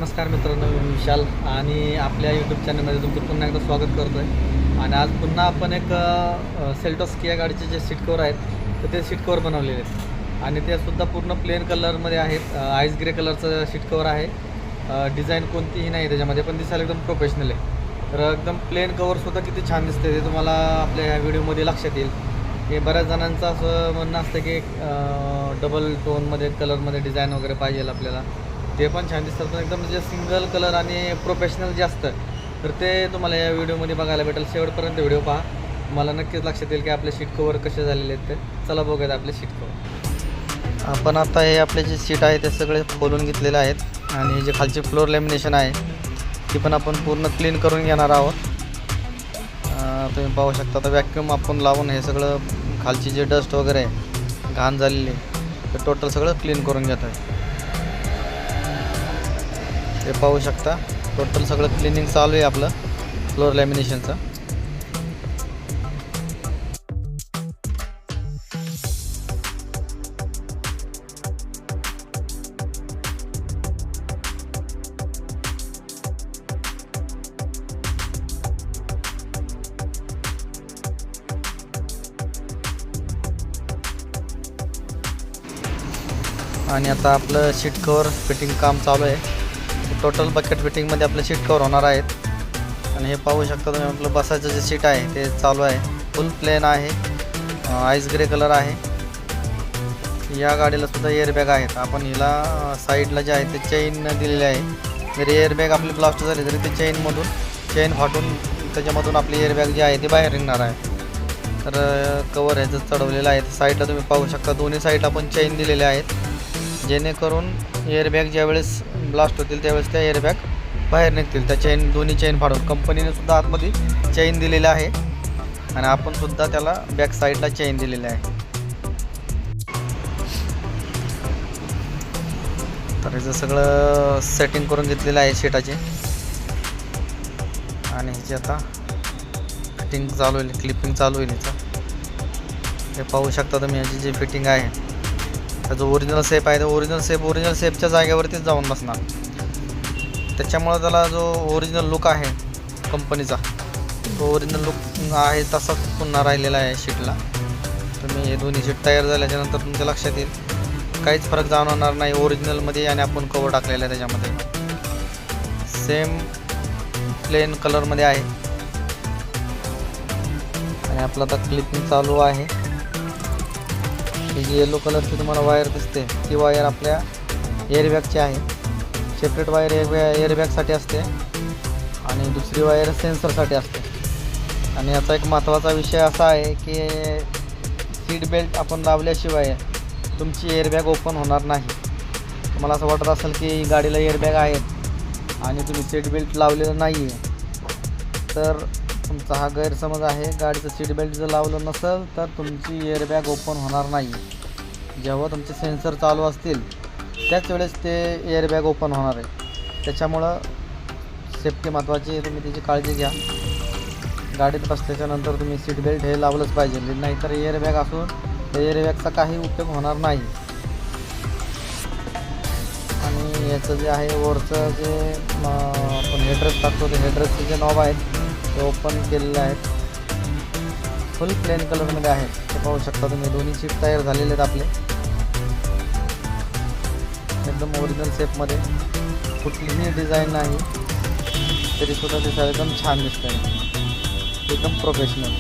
नमस्कार मित्रांनो, मी विशाल आणि आपल्या यूट्यूब चॅनलमध्ये तुमचं पुन्हा एकदा स्वागत करतो आहे. आणि आज पुन्हा आपण एक सेल्टॉस किया गाडीचे जे सीट कवर आहेत तर ते सीट कवर बनवलेले आहेत आणि ते सुद्धा पूर्ण प्लेन कलरमध्ये आहेत. आईस ग्रे कलरचं सीट कवर आहे. डिझाईन कोणतीही नाही त्याच्यामध्ये, पण दिसायला एकदम प्रोफेशनल आहे. तर एकदम प्लेन कवरसुद्धा किती छान दिसते ते तुम्हाला आपल्या ह्या व्हिडिओमध्ये लक्षात येईल. हे बऱ्याच जणांचं असं म्हणणं असतं की डबल टोनमध्ये कलरमध्ये डिझाईन वगैरे पाहिजे आपल्याला, ते पण छान दिसतात. पण एकदम जे सिंगल कलर आणि प्रोफेशनल जे असतं तर ते तुम्हाला या व्हिडिओमध्ये बघायला भेटेल. शेवटपर्यंत व्हिडिओ पहा, तुम्हाला नक्कीच लक्षात येईल की आपले सीट कवर कसे झालेले आहेत. ते चला बघूयात आपले सीट कवर. आपण आता हे आपले जे सीट आहे ते सगळे खोलून घेतलेले आहेत आणि जे खालची फ्लोर लॅमिनेशन आहे ती पण आपण पूर्ण क्लीन करून घेणार आहोत. तुम्ही पाहू शकता. तर वॅक्यूम आपण लावून हे सगळं खालची जे डस्ट वगैरे आहे घाण झालेली ते टोटल सगळं क्लीन करून घेतो आहे. ते पाहू शकता टोटल सगळं क्लिनिंग चालू आहे आपलं फ्लोर लॅमिनेशनचं. आणि आता आपलं सीट कवर फिटिंग काम चालू आहे. टोटल बकेट फिटिंगमध्ये आपले सीट कवर होणार आहेत. आणि हे पाहू शकता तुम्ही, आपलं बसायचं जे सीट आहे ते चालू आहे. फुल प्लेन आहे, आईस ग्रे कलर आहे. या गाडीला सुद्धा एअरबॅग आहेत. आपण हिला साईडला जे आहे ते चेन दिलेले आहे. जरी एअरबॅग आपली ब्लास्ट झाली तरी ते चेन फाटून त्याच्यामधून आपली एअरबॅग जी आहे ती बाहेर निघणार आहे. तर कवर ह्याचं चढवलेलं आहे. साईडला तुम्ही पाहू शकता दोन्ही साईडला पण चेन दिलेले आहेत, जेणेकरून एअरबॅग ज्यावेळेस ब्लास्ट होतील त्यावेळेस त्या एअरबॅग बाहेर निघतील. त्या दोन्ही चेन फाडून कंपनीने सुद्धा आतमध्ये चेन दिलेले आहे आणि आपण सुद्धा त्याला बॅक साईडला चेन दिलेले आहे. तर याचं सगळं सेटिंग करून घेतलेलं आहे सीटाची आणि ह्याची आता फिटिंग चालू होईल, क्लिपिंग चालू होईल याचं. हे पाहू शकता तुम्ही, याची जी फिटिंग आहे त्याचा ओरिजिनल शेप आहे तो ओरिजिनल शेपच्या जागेवरतीच जाऊन बसणार. त्याच्यामुळं त्याला जो ओरिजिनल लुक आहे कंपनीचा तो ओरिजिनल लुक आहे तसाच पुन्हा राहिलेला आहे सीटला. तुम्ही हे दोन्ही सीट तयार झाल्याच्यानंतर तुमच्या लक्षात येईल काहीच फरक जाणवणार नाही ओरिजिनलमध्ये आणि आपण कवर टाकलेला आहे त्याच्यामध्ये. सेम प्लेन कलरमध्ये आहे आणि आपलं आता क्लिपिंग चालू आहे. ही जी येलो कलरची तुम्हाला वायर दिसते ती वायर आपल्या एअरबॅगची आहे. सेपरेट वायर एअरबॅगसाठी असते आणि दुसरी वायर सेन्सरसाठी असते. आणि याचा एक महत्त्वाचा विषय असा आहे की सीट बेल्ट आपण लावल्याशिवाय तुमची एअरबॅग ओपन होणार नाही. तुम्हाला असं वाटत असेल की गाडीला एअरबॅग आहेत आणि तुम्ही सीट बेल्ट लावलेलं नाही आहे, तर तुमचा हा गैरसमज आहे. गाडीचं सीट बेल्ट जर लावलं नसेल तर तुमची एअरबॅग ओपन होणार नाही. जेव्हा तुमचे सेन्सर चालू असतील त्याच वेळेस ते एअरबॅग ओपन होणार आहे. त्याच्यामुळं सेफ्टी महत्त्वाची आहे, तुम्ही त्याची काळजी घ्या. गाडीत बसल्याच्यानंतर तुम्ही सीट बेल्ट हे लावलंच पाहिजे, नाहीतर एअरबॅग असून त्या एअरबॅगचा काही उपयोग होणार नाही. आणि याचं जे आहे वरचं जे आपण हेडरेस्ट टाकतो ते हेडरेस्टचे जे नॉब आहेत ते ओपन केलेले आहेत. फुल प्लेन कलरमध्ये आहेत. ते पाहू शकता तुम्ही, दोन्ही सीट तयार झालेले आहेत आपले एकदम ओरिजिनल शेपमध्ये. कुठलीही डिझाईन नाही तरीसुद्धा दिसायला एकदम छान दिसतं आहे, एकदम प्रोफेशनल.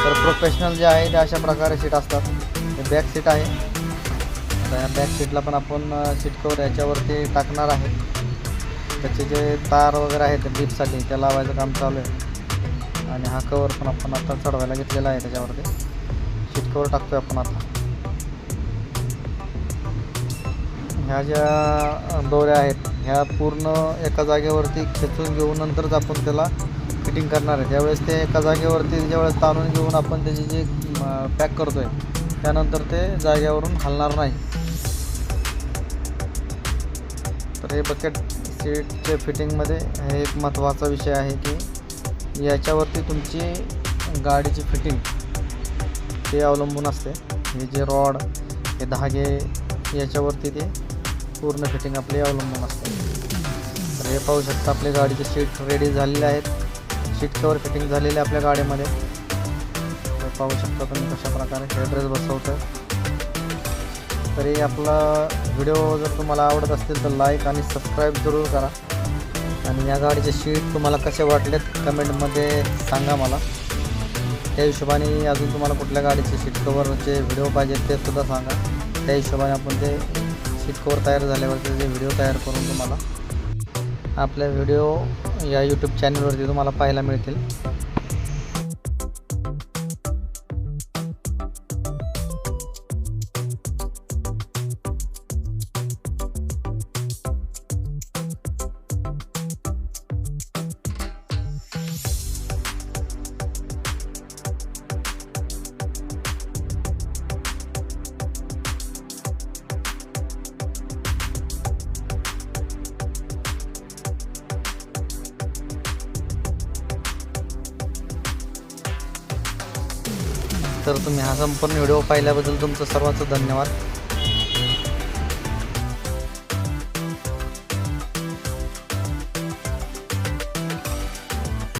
तर प्रोफेशनल जे आहे ते अशा प्रकारे सीट असतात. हे बॅक सीट आहे. आता या बॅक सीटला पण आपण सीट कवर याच्यावरती टाकणार आहे. त्याचे जे तार वगैरे आहेत डिपसाठी त्या लावायचं काम चालू आहे. आणि हा कवर पण आपण आता चढवायला घेतलेला आहे. त्याच्यावरती सीट कवर टाकतोय आपण आता. ह्या ज्या दोऱ्या आहेत ह्या पूर्ण एका जागेवरती खेचून घेऊन नंतरच आपण त्याला फिटिंग करणार आहे. त्यावेळेस ते एका जागेवरती ज्यावेळेस ताणून घेऊन आपण त्याची जी पॅक करतो आहे त्यानंतर ते जागेवरून हलणार नाही. तर हे बकेट सीटच्या फिटिंगमध्ये हे एक महत्त्वाचा विषय आहे की याच्यावरती तुमची गाडीची फिटिंग ते अवलंबून असते. हे जे रॉड हे धागे याच्यावरती ते पूर्ण फिटिंग आपली अवलंबून असते. हे पाहू शकता आपल्या गाडीचे सीट रेडी झालेले आहेत. सीट कवर फिटिंग झालेले आपल्या गाडीमध्ये. तर पाहू शकता तुम्ही कशा प्रकारे हेडरेस्ट बसवतं. तरी आपला व्हिडिओ जर तुम्हाला आवडत असतील तर लाईक आणि सबस्क्राईब जरूर करा. आणि या गाडीचे सीट तुम्हाला कसे वाटलेत कमेंटमध्ये सांगा मला. त्या हिशोबाने अजून तुम्हाला कुठल्या गाडीचे सीट कवरचे व्हिडिओ पाहिजेत ते सुद्धा सांगा. त्या हिशोबाने आपण ते सीट कवर तयार झाल्यावरती जे व्हिडिओ तयार करून तुम्हाला आपल्या व्हिडिओ या यूट्यूब चॅनलवरती तुम्हाला पाहायला मिळतील. तर तुम्ही हा संपूर्ण व्हिडिओ पाहिल्याबद्दल तुमचं सर्वांचं धन्यवाद.